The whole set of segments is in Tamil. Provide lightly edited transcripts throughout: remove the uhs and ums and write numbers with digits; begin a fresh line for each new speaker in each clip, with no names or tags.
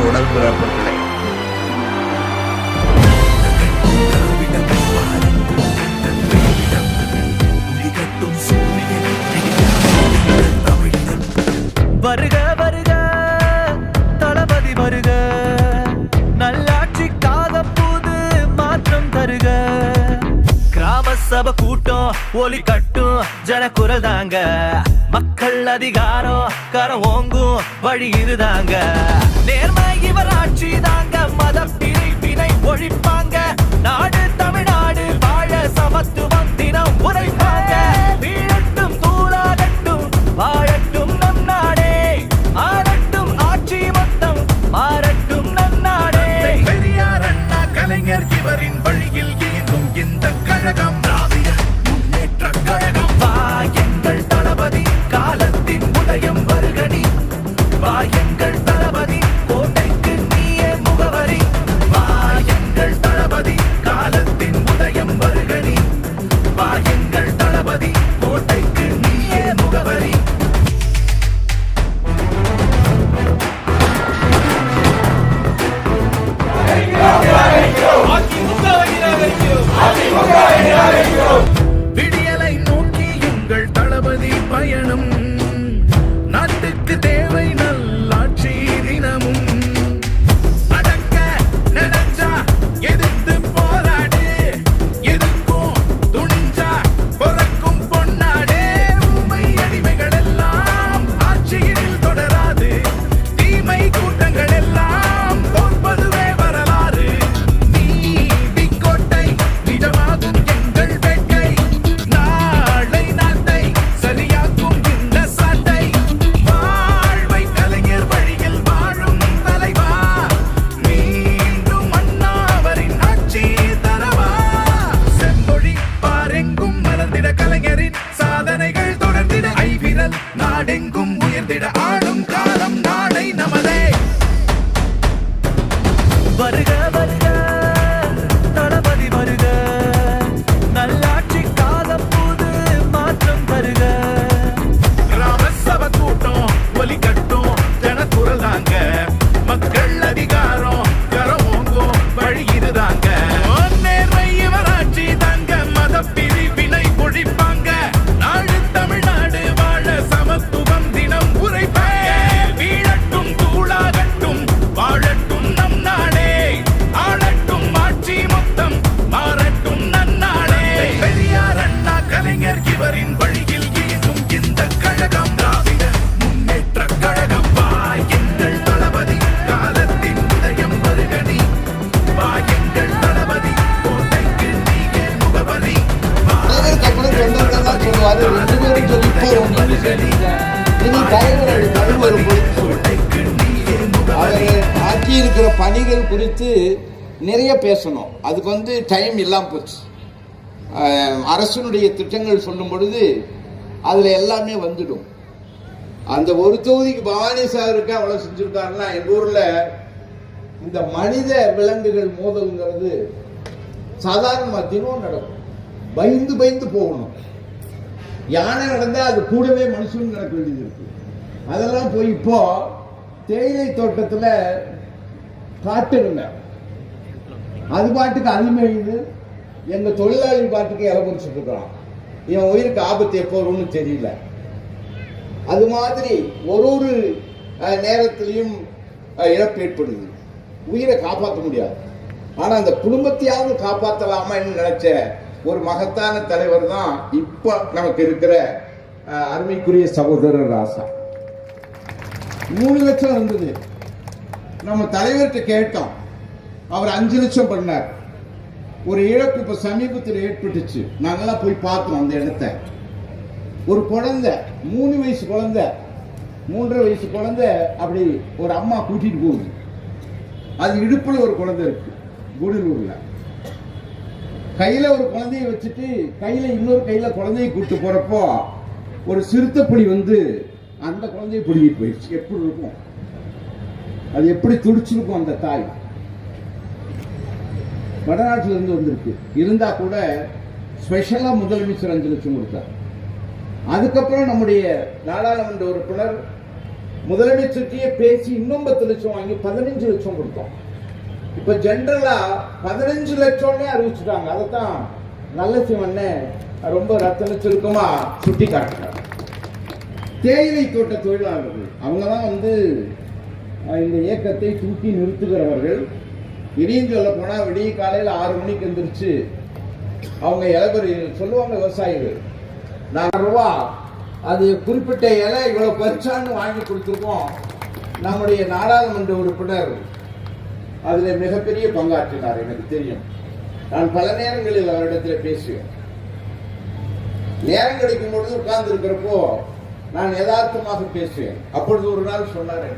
உடன்பிறப்புகளை
வருக வருக தளபதி வருக, நல்லாட்சிக்காக புது மாற்றம் தருக. கிராம சபை கூட்டம் ஒலி கட்டும் ஜனக்குரல் தாங்க, மக்கள் அதிகாரம் கரம் ஓங்கும் வழி இதுதாங்க. நேர்மை இவர் ஆட்சி தாங்க, மத பிரிவினை ஒழிப்பாங்க. நாடு தமிழ்நாடு வாழ சமத்துவம் தினம் உரைப்பாங்க. வீழட்டும் தூளாகட்டும் வாழட்டும் நம் நாடே, ஆளட்டும் ஆட்சி மொத்தம் மாறட்டும் நம் நாடே.
பெரியார் அண்ணா கலைஞர் இவரின் வழியில் இயங்கும் இந்த கழகம் திராவிட முன்னேற்ற கழகம்.
வா எங்கள் தளபதி காலத்தின் உதயம் வருகடி, வா எங்கள் தளபதி கோட்டைக்கு நீயே முகவரி. வா எங்கள் தளபதி காலத்தின் உதயம் வருகடி, வா எங்கள் தளபதி கோட்டைக்கு நீயே முகவரி.
விடியலை நோக்கி உங்கள் தளபதி பயணம், நாட்டுக்கு தேவை நல்லாட்சி தினமும். நடக்க நினைச்சா எதிர்த்து போராடு, எதிர்க்கும் துணிஞ்சா பிறக்கும் பொன்னாடே. உண்மை அடிமைகள் எல்லாம் ஆட்சியில் தொடராது, தீமை கூட்டங்கள் எல்லாம் தோற்பதுவே வரலாறு. நீதி கோட்டை நிஜமாகும் எங்கள் வேட்கை, நாளை நாட்டை சரியாக்கும் இந்த சாட்டை. வாழ்வை கலைஞர் வழியில் வாழும் தலைவா, மீண்டும் அண்ணாவரின் ஆட்சி தரவா. செம்மொழி பாரெங்கும் மலர்ந்திட, கலைஞரின் சாதனைகள் தொடர்ந்திட, ஐவிரல் நாடெங்கும் உயர்ந்திட, ஆளும் காலம் நாளை நமதே.
வருக வருக தளபதி வருக, நல்லாட்சிக்காக புது மாற்றம் தருக.
கிராம சபை கூட்டம் ஒலி கட்டும் ஜனக்குரல் தாங்க, மக்கள் அதிகாரம் கரம் ஓங்கும் வழி இதுதாங்க. நேர்மை இவர் ஆட்சி தாங்க, மத பிரிவினை ஒழிப்பாங்க. நாடு தமிழ்நாடு வாழ சமத்துவம் தினம் உரைப்பாங்க. வீழட்டும் தூளாகட்டும் வாழட்டும் நம் நாடே, ஆளட்டும் ஆட்சி மொத்தம் மாறட்டும் நன்னாடே. பெரியார் அண்ணா கலைஞர் இவரின் வழியில் இயங்கும் இந்த கழகம் திராவிட முன்னேற்ற கழகம். வா எங்கள் தளபதி காலத்தின் உதயம் வருகடி, வா எங்கள் தளபதி கோட்டைக்கு நீயே முகவரி. வா
தலைவர் சொந்தம் சொல்லுவாரு, ரெண்டு பேரும் சொல்லி போறோம். இனி தலைவர் வரும்போது
கோட்டைக்கு நீயே முகவரி.
அவர் ஆட்சி இருக்கிற பணிகள் குறித்து நிறைய பேசணும். அதுக்கு டைம் இல்லாமல் போச்சு. அரசனுடைய திட்டங்கள் சொல்லும் பொழுது அதில் எல்லாமே வந்துடும். அந்த ஒரு தொகுதிக்கு பவானி சாகருக்கு அவ்வளோ செஞ்சுருக்காருன்னா, எங்கள் ஊரில் இந்த மனித விலங்குகள் மோதல்ங்கிறது சாதாரணமாக தினம் நடக்கும். பயந்து பயந்து போகணும். யானை நடந்தால் அது கூடவே மனுஷனும் நடக்க வேண்டியது இருக்கு. அதெல்லாம் போய் இப்போ தேயிலை தோட்டத்தில் காட்டுங்க, அது பாட்டுக்கு அடிமையுது. எங்க தொழிலாளி பாட்டுக்கு இலை குறிச்சிட்டு இருக்கிறான். என் உயிருக்கு ஆபத்து எப்போ வரும்னு தெரியல. அது மாதிரி ஒரு நேரத்திலையும் இழப்பு ஏற்படுது. உயிரை காப்பாற்ற முடியாது. ஆனா அந்த குடும்பத்தையாவது காப்பாற்றலாமா நினைச்ச ஒரு மகத்தான தலைவர் தான் இப்ப நமக்கு இருக்கிற அருமைக்குரிய சகோதரர் ராசா. 3 லட்சம் இருந்தது. நம்ம தலைவர்கிட்ட கேட்டோம், அவர் 5 லட்சம் பண்ணார். ஒரு இழப்பு இப்ப சமீபத்தில் ஏற்பட்டுச்சு. நாங்கெல்லாம் போய் பார்த்தோம் அந்த இடத்த. ஒரு குழந்தை, 3 வயசு குழந்தை, 3.5 வயசு குழந்தை, அப்படி ஒரு அம்மா கூட்டிட்டு போகுது. அது இடுப்புல ஒரு குழந்தை இருக்கு. கூடலூர்ல கையில ஒரு குழந்தைய வச்சுட்டு கையில இன்னொரு கையில குழந்தைய கூட்டு போறப்போ ஒரு சிறுத்தைப்புலி அந்த குழந்தைய பிடிக்கிட்டு போயிடுச்சு. எப்படி இருக்கும் அது? எப்படி துடிச்சிருக்கும் அந்த தாய்? வடநாட்டில இருந்து வந்திருக்கு. இருந்தா கூட ஸ்பெஷலா முதலமைச்சர் 5 லட்சம் கொடுத்தார். அதுக்கப்புறம் நம்முடைய நாடாளுமன்ற உறுப்பினர் முதலமைச்சர்கிட்டயே பேசி இன்னும் 10 லட்சம் வாங்கி 15 லட்சம் கொடுத்தோம். இப்ப ஜெனரலா 15 லட்சம்னே அறிவிச்சுட்டாங்க. அதைத்தான் நல்ல சிவண்ணே ரொம்ப ரத்தன சுருக்கமா சுட்டி காட்டுறாங்க. தேயிலை தோட்ட தொழிலாளர்கள் அவங்க தான் இந்த இயக்கத்தை தூக்கி நிறுத்துகிறவர்கள். இனியும் சொல்ல போனா விடிய காலையில் 6 மணிக்கு எந்திரிச்சு அவங்க இலபரி சொல்லுவாங்க, விவசாயிகள் 4 ரூபா அது குறிப்பிட்ட இலை இவ்வளவு பறிச்சான்னு வாங்கி கொடுத்துருக்கோம். நம்முடைய நாடாளுமன்ற உறுப்பினர் அதுல மிகப்பெரிய பங்காற்றினார். எனக்கு தெரியும், நான் பல நேரங்களில் அவரிடத்தில் பேசுவேன். நேரம் கிடைக்கும் பொழுது உட்கார்ந்து இருக்கிறப்போ நான் யதார்த்தமாக பேசுவேன். அப்பொழுது ஒரு நாள் சொன்னார்,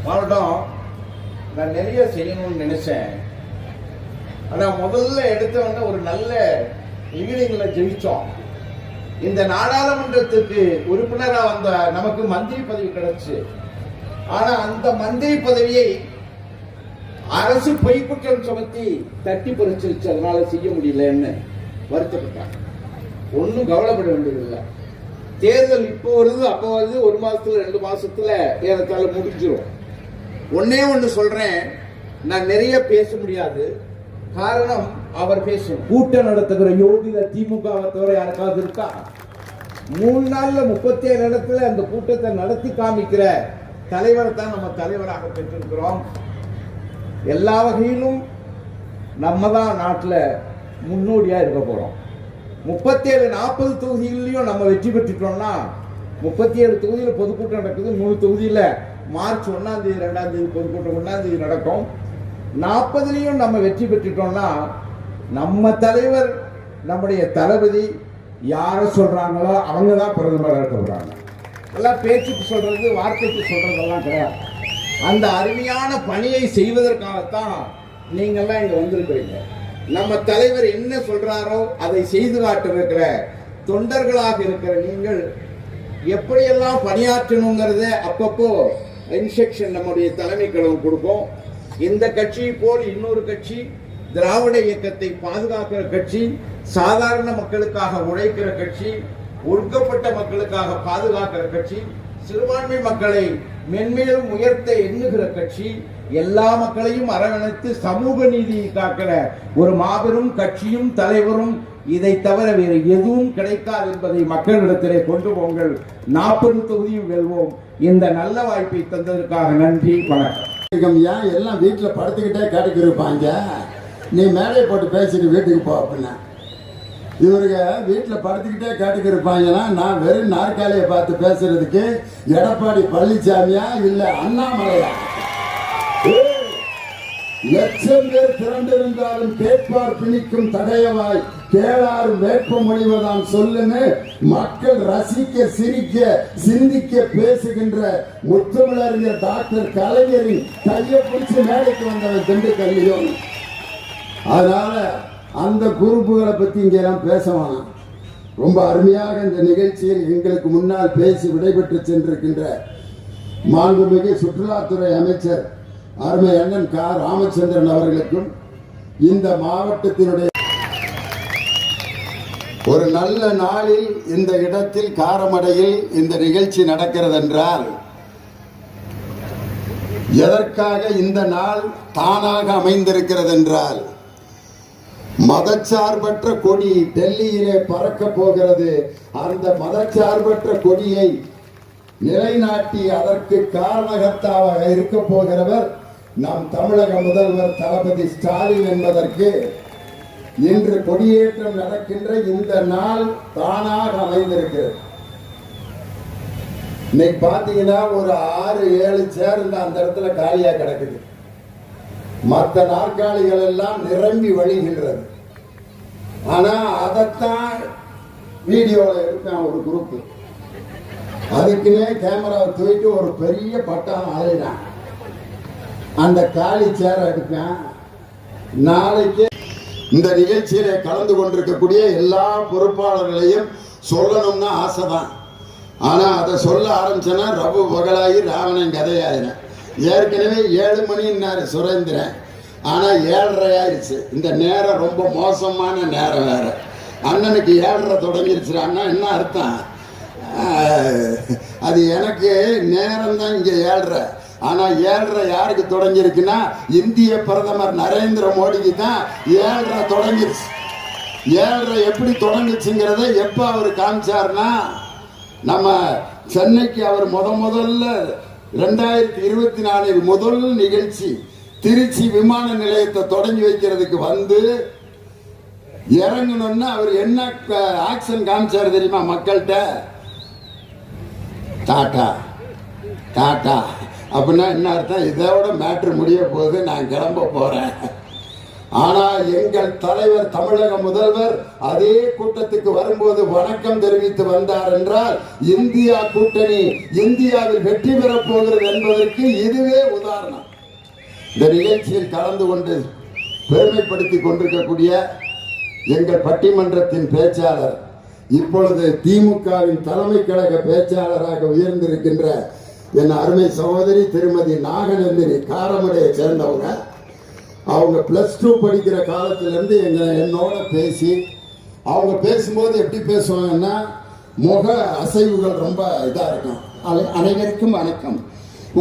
மாவட்டம் நான் நிறைய செய்யணும்னு நினைச்சேன், ஆனா முதல்ல எடுத்தவன ஒரு நல்ல ஈவினிங்ல ஜெயிச்சோம். இந்த நாடாளுமன்றத்துக்கு உறுப்பினரா வந்த நமக்கு மந்திரி பதவி கிடைச்சு, ஆனா அந்த மந்திரி பதவியை அரசு பொய் குற்றம் சுமத்தி தட்டி பறிச்சிருச்சு, அதனால செய்ய முடியலன்னு வருத்தப்பட்டாங்க. ஒன்னும் கவலைப்பட வேண்டியதில்லை. தேர்தல் இப்போ வருது, அப்போ வருது, 1 மாசத்துல 2 மாசத்துல ஏறத்தாழ முடிஞ்சிடும். ஒன்னே ஒண்ணு சொல்றேன், நான் நிறைய பேச முடியாது, காரணம் அவர் பேசும். கூட்டம் நடத்துகிற யோகித திமுகவை தவிர யாருக்காவது இருக்கா? 3 நாள்ல 37 இடத்துல அந்த கூட்டத்தை நடத்தி காமிக்கிற தலைவரை தான் நம்ம தலைவராக பெற்றிருக்கிறோம். எல்லா வகையிலும் நம்ம தான் நாட்டில் முன்னோடியா இருக்க போறோம். 37-40 தொகுதிகளிலும் நம்ம வெற்றி பெற்றுட்டோம்னா 37 தொகுதியில் பொதுக்கூட்டம் நடக்குது. 3 தொகுதியில் மார்ச் 1ஆம் தேதி 2ஆம் தேதி பொதுக்கூட்டம் 1ஆம் தேதி நடக்கும். 40லையும் நம்ம வெற்றி பெற்றுட்டோம்னா நம்ம தலைவர் நம்முடைய தளபதி யார சொல்றாங்களோ அவங்க தான் பிரதமராக இருக்க போறாங்க. எல்லாம் பேச்சுக்கு சொல்றது, வார்த்தைக்கு சொல்றதெல்லாம் கிடையாது. அந்த அருமையான பணியை செய்வதற்காகத்தான் நீங்கள்லாம் இங்க வந்திருக்கிறீங்க. நம்ம தலைவர் என்ன சொல்றாரோ அதை செய்து காட்டிருக்கிற தொண்டர்களாக இருக்கிற நீங்கள் எப்படியெல்லாம் பணியாற்றணுங்கிறத அப்பப்போ இன்ஸ்ட்ரக்ஷன் நம்முடைய தலைமை கழகம் கொடுக்கும். இந்த கட்சியை போல் இன்னொரு கட்சி திராவிட இயக்கத்தை பாதுகாக்கிற கட்சி, சாதாரண மக்களுக்காக உழைக்கிற கட்சி, ஒடுக்கப்பட்ட மக்களுக்காக பாதுகாக்கிற கட்சி, சிறுபான்மை மக்களை மென்மேலும் உயர்த்த எண்ணுகிற கட்சி, எல்லா மக்களையும் அரவணைத்து சமூக நீதியை காக்கிற ஒரு மாபெரும் கட்சியும் தலைவரும் இதை தவிர வேறு எதுவும் கிடைக்காது என்பதை மக்களிடத்திலே கொண்டு போங்கள். 40 தொகுதியும் வெல்வோம். இந்த நல்ல வாய்ப்பை தந்ததற்காக நன்றி, வணக்கம்.
ஏன் எல்லாம் வீட்டில் படுத்துக்கிட்டே கடைக்கு இருப்பாங்க, நீ மேலே போட்டு பேசிட்டு வீட்டுக்கு போ அப்படின்னா. இவருங்க வீட்டில் படுத்துக்கிட்டே கடைக்கு இருப்பாங்கன்னா நான் வெறும் நாற்காலியை பார்த்து பேசுறதுக்கு எடப்பாடி பழனிசாமியா இல்லை அண்ணாமலையா? லட்சம் பேர் திரண்டிருந்தாலும் கேட்பார் பிணிக்கும் தடையவாய் கேளார் வேட்ப மொழிவதான் சொல்லுன்னு மக்கள் ரசிக்க, சிரிக்க, சிந்திக்க பேசுகின்ற முத்தமிழறிஞர் டாக்டர் கலைஞரின் கையை பிடிச்சு மேடைக்கு வந்தவன் திண்டுக்கல்லையும். அதனால அந்த குரூப்புகளை பத்தி இங்க எல்லாம் பேச வேணாம். ரொம்ப அருமையாக இந்த நிகழ்ச்சியில் எங்களுக்கு முன்னால் பேசி விடைபெற்று சென்றிருக்கின்ற மாண்புமிகு சுற்றுலாத்துறை அமைச்சர் அருமை அண்ணன் க. ராமச்சந்திரன் அவர்களுக்கும் இந்த மாவட்டத்தினுடைய ஒரு நல்ல நாளில் இந்த இடத்தில் காரமடையில் இந்த நிகழ்ச்சி நடக்கிறது என்றால் எதற்காக இந்த நாள் தானாக அமைந்திருக்கிறது என்றால் மதச்சார்பற்ற கொடி டெல்லியிலே பறக்க போகிறது. அந்த மதச்சார்பற்ற கொடியை நிலைநாட்டி அதற்கு காரணகர்த்தாவாக இருக்க போகிறவர் நம் தமிழக முதல்வர் தளபதி ஸ்டாலின் என்பதற்கு இன்று கொடியேற்றம் நடக்கின்ற இந்த நாள் தானாக அமைந்திருக்கிறது. இன்னைக்கு பாத்தீங்கன்னா ஒரு 6-7 சேர் அந்த இடத்துல காலியா கிடக்குது. மற்ற நாற்காலிகள் எல்லாம் நிரம்பி வழிகின்றது. ஆனா அதைத்தான் வீடியோல எடுத்தான் ஒரு குரூப். அதுக்குன்னே கேமராவை தூக்கிட்டு ஒரு பெரிய பட்டம் அலையினான். அந்த காலி சேரை எடுப்பேன். நாளைக்கு இந்த நிகழ்ச்சியில கலந்து கொண்டிருக்கக்கூடிய எல்லா பொறுப்பாளர்களையும் சொல்லணும்னு ஆசைதான். ஆனா அதை சொல்ல ஆரம்பிச்சேன்னா ரவு பகலாகி ராவணன் கதையாயிரம். ஏற்கனவே 7 மணின்னாரு சுரேந்திரன், ஆனா 7:30 ஆயிடுச்சு. இந்த நேரம் ரொம்ப மோசமான நேரம் வேற. அண்ணனுக்கு 7:30 தொடங்கிருச்சு. அண்ணா என்ன அர்த்தம்? அது எனக்கு நேரம் தான் இங்க 7:30. ஆனா 7:30 யாருக்கு தொடங்கிருக்குன்னா இந்திய பிரதமர் நரேந்திர மோடிக்கு தான் 7:30 தொடங்கிருச்சு. 7:30 எப்படி தொடங்குச்சுங்கிறத எப்ப அவர் காமிச்சார்னா, நம்ம சென்னைக்கு அவர் முதல்ல 2024 முதல் நிகழ்ச்சி திருச்சி விமான நிலையத்தை தொடங்கி வைக்கிறதுக்கு வந்து இறங்கணும்னா அவர் என்ன ஆக்ஷன் காமிச்சார் தெரியுமா? மக்கள்கிட்ட டாட்டா டாட்டா அப்படின்னா என்ன அர்த்தம்? இதோட மேட்ரு முடிய போகுது, நான் கிளம்ப போறேன். ஆனால் எங்கள் தலைவர் தமிழக முதல்வர் அதே கூட்டத்துக்கு வரும்போது வணக்கம் தெரிவித்து வந்தார் என்றால் இந்தியா கூட்டணி இந்தியாவில் வெற்றி பெறப் போகிறது என்பதற்கு இதுவே உதாரணம். இந்த நிகழ்ச்சியில் கலந்து கொண்டு பெருமைப்படுத்திக் கொண்டிருக்கக்கூடிய எங்கள் பட்டிமன்றத்தின் பேச்சாளர், இப்பொழுது திமுகவின் தலைமை கழக பேச்சாளராக உயர்ந்திருக்கின்ற என் அருமை சகோதரி திருமதி நாகநந்தினி, காரமடையை சேர்ந்தவங்க. அவங்க +2 படிக்கிற காலத்திலிருந்து என்னோட பேசி, அவங்க பேசும்போது எப்படி பேசுவாங்கன்னா முக அசைவுகள் ரொம்ப இதாக இருக்கும். அனைவருக்கும் வணக்கம்.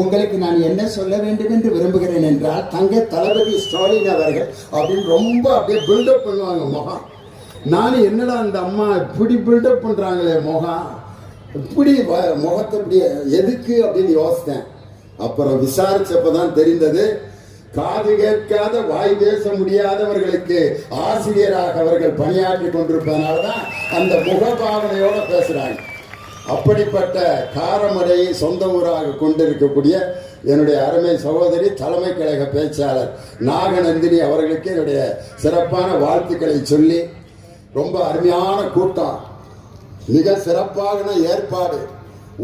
உங்களுக்கு நான் என்ன சொல்ல வேண்டும் என்று விரும்புகிறேன் என்றால், தங்க தளபதி ஸ்டாலின் அவர்கள் அப்படின்னு ரொம்ப அப்படியே பில்டப் பண்ணுவாங்க முகம். நான் என்னடா அந்த அம்மா இப்படி பில்டப் பண்றாங்களே முகம், இப்படி முகத்தை இப்படி எதுக்கு அப்படின்னு யோசித்தேன். அப்புறம் விசாரிச்சப்பதான் தெரிந்தது, காது கேட்காத வாய் பேச முடியாதவர்களுக்கு ஆசிரியராக அவர்கள் பணியாற்றி கொண்டிருப்பதனால்தான் அந்த முகபாவனையோட பேசுறாங்க. அப்படிப்பட்ட காரமடையை சொந்த ஊராக கொண்டிருக்கக்கூடிய என்னுடைய அருமை சகோதரி தலைமை கழக பேச்சாளர் நாகநந்தினி அவர்களுக்கு என்னுடைய சிறப்பான வாழ்த்துக்களை சொல்லி, ரொம்ப அருமையான கூட்டம், மிக சிறப்பான ஏற்பாடு,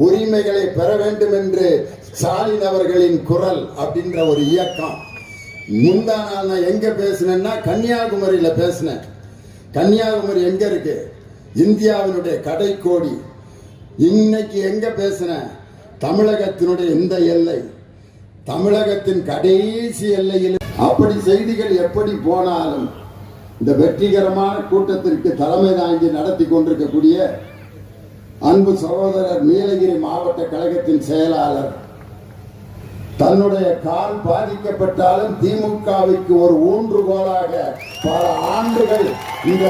உரிமைகளை பெற வேண்டும் என்று ஸ்டாலின் அவர்களின் குரல் அப்படின்ற ஒரு இயக்கம். முந்தா நாள் நான் எங்க பேசினேன்னா கன்னியாகுமரியில பேசினேன். கன்னியாகுமரி எங்க இருக்கு? இந்தியாவினுடைய கடைக்கோடி. இன்னைக்கு எங்க பேசினேன்? தமிழகத்தினுடைய இந்த எல்லை, தமிழகத்தின் கடைசி எல்லையில். அப்படி செய்திகள் எப்படி போனாலும் இந்த வெற்றிகரமான கூட்டத்திற்கு தலைமை தாங்கி நடத்தி கொண்டிருக்கக்கூடிய அன்பு சகோதரர் நீலகிரி மாவட்ட கழகத்தின் செயலாளர், தன்னுடைய கால் பாதிக்கப்பட்டாலும் திமுகவுக்கு ஒரு ஊன்றுகோலாக பல ஆண்டுகள் இந்த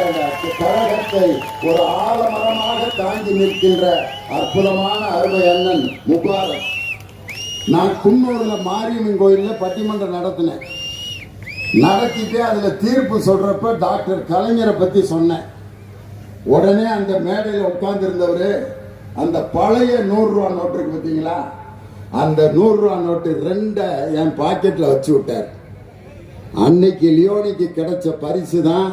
கழகத்தை ஒரு ஆலமரமாக தாங்கி நிற்கின்ற அற்புதமான அருமை அண்ணன் முபாரக். நான் குன்னூர்ல மாரியம்மன் கோயில்ல பட்டிமன்றம் நடத்தினேன். நடத்திட்டு அதுல தீர்ப்பு சொல்றப்ப டாக்டர் கலைஞரை பத்தி சொன்னேன். உடனே அந்த மேடையில் உட்கார்ந்து இருந்தவரு அந்த பழைய 100 ரூபா நோட்டு இருக்கு பார்த்தீங்களா, அந்த 100 ரூபா நோட்டு 2 என் பாக்கெட்ல வச்சு விட்டார். அன்னைக்கு லியோனிக்கு கிடைச்ச பரிசு தான்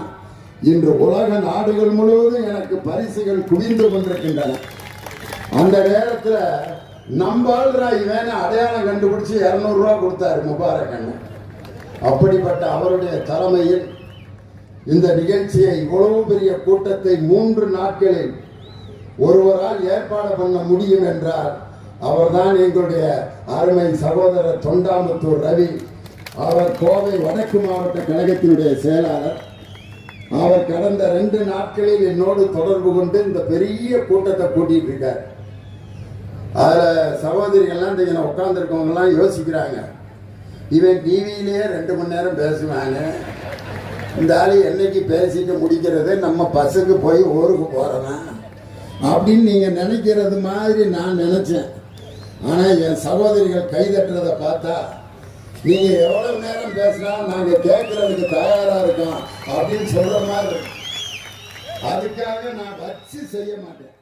இன்று உலக நாடுகள் முழுவதும் எனக்கு பரிசுகள் குவிந்து கொண்டிருக்கின்றன. அந்த நேரத்தில் நம்பாள்ராய் வேணா அடையாளம் கண்டுபிடிச்சு 200 ரூபா கொடுத்தாரு முபாரக் அண்ணன். அப்படிப்பட்ட அவருடைய தலைமையில் இந்த நிகழ்ச்சியை, இவ்வளவு பெரிய கூட்டத்தை 3 நாட்களில் ஒருவரால் ஏற்பாடு பண்ண முடியும் என்றால் அவர்தான் எங்களுடைய அருமை சகோதரர் தொண்டாமுத்தூர் ரவி. அவர் கோவை வடக்கு மாவட்ட கழகத்தினுடைய செயலாளர். அவர் கடந்த 2 நாட்களில் என்னோடு தொடர்பு கொண்டு இந்த பெரிய கூட்டத்தை கூட்டிட்டு இருக்கார். அதில் சகோதரிகள்லாம் இங்கே உட்காந்துருக்கவங்கலாம் யோசிக்கிறாங்க, இவன் டிவியிலேயே 2 மணி நேரம் பேசுவாங்க, இந்த ஆளு என்னைக்கு பேசிட்டு முடிக்கிறது, நம்ம பஸ்ஸுக்கு போய் ஊருக்கு போறோம்னா அப்படின்னு நீங்க நினைக்கிறது மாதிரி நான் நினைச்சேன். ஆனா என் சகோதரிகள் கைதட்டுறதை பார்த்தா நீங்க எவ்வளவு நேரம் பேசினாலும் நாங்க கேட்கறதுக்கு தயாரா இருக்கோம் அப்படின்னு சொல்ற மாதிரி. அதுக்காக நான் வச்சு செய்ய மாட்டேன்.